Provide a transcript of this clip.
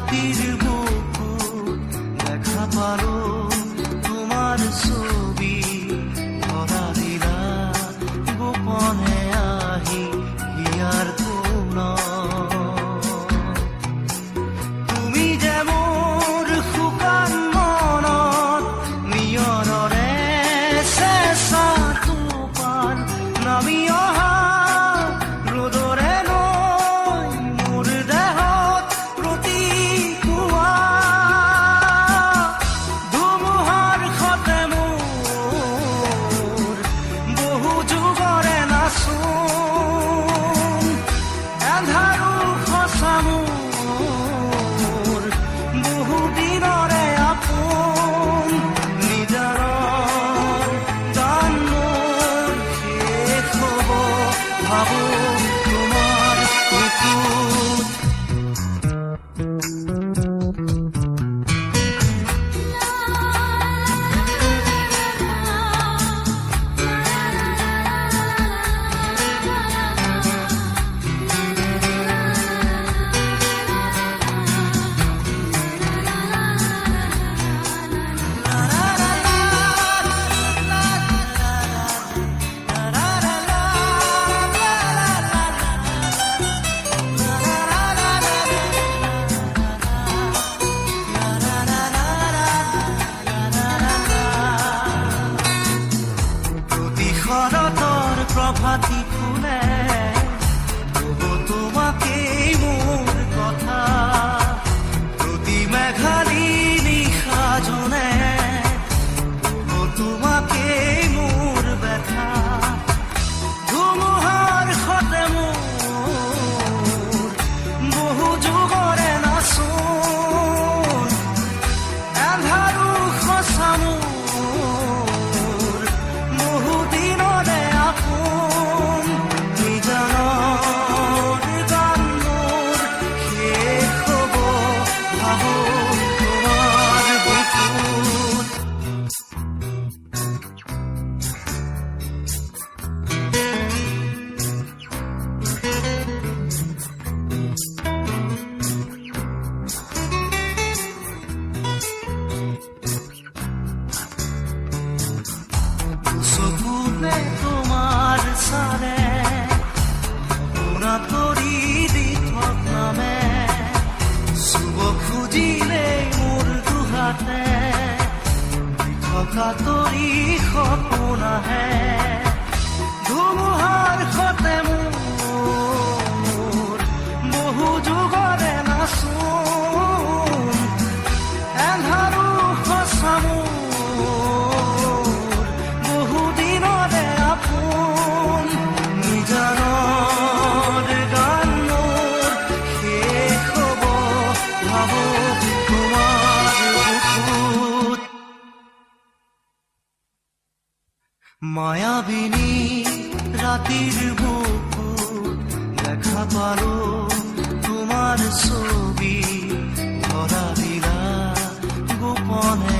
ৰাতিৰ বুকুৰ দেখা পালো তোমাৰ ছবি ধৰা দিলা গোপনে আহি হিয়াৰ কোণ তুমি যে মোৰ শুকান মনত নিয়ৰৰে চেঁচা টোপাল নামি অহা ৰ'দৰে নৈ মোৰ দেহত প্ৰতিকুৱা ধুমুহাৰ সতে মোৰ বহু যুগৰে নাচোন এন্ধাৰো সঁচা মোৰ বহু দিনৰে আপোন নিজাৰৰ গান মোৰ শেষ হ'ব ভাবো তোমাৰ বুকুত শৰতৰ প্ৰভাতী ফুলে কব তোমাকেই মোৰ কথা প্ৰতি মেঘালী নিশা জনে কব তোমাকেই মোৰ ব্যথা ধুমুহাৰ সতে মোৰ বহু যুগৰে নাচোন এন্ধাৰো সঁচা মোৰ বহু দিনৰে আপোন নিজানৰ গান মোৰ শেষ হ'ব ভাবো তোমাৰ বুকুত চকুতে তোমাৰ চালে শুনা তৰি দি নামে চুব খুজিলে মোৰ দুহাতে থকা তৰি সপোন আহে ধুমুহাৰ সতে মোৰ বহু যুগৰে নাচোন এন্ধাৰো সঁচা মোৰ বহু দিনৰে আপোন নিজানৰ গান মোৰ শেষ হ'ব ভাবো তোমাৰ বুকুত মায়াবিনী ৰাতিৰ বুকুত দেখা পালো তোমাৰ ছবি ধৰা দিলা গোপনে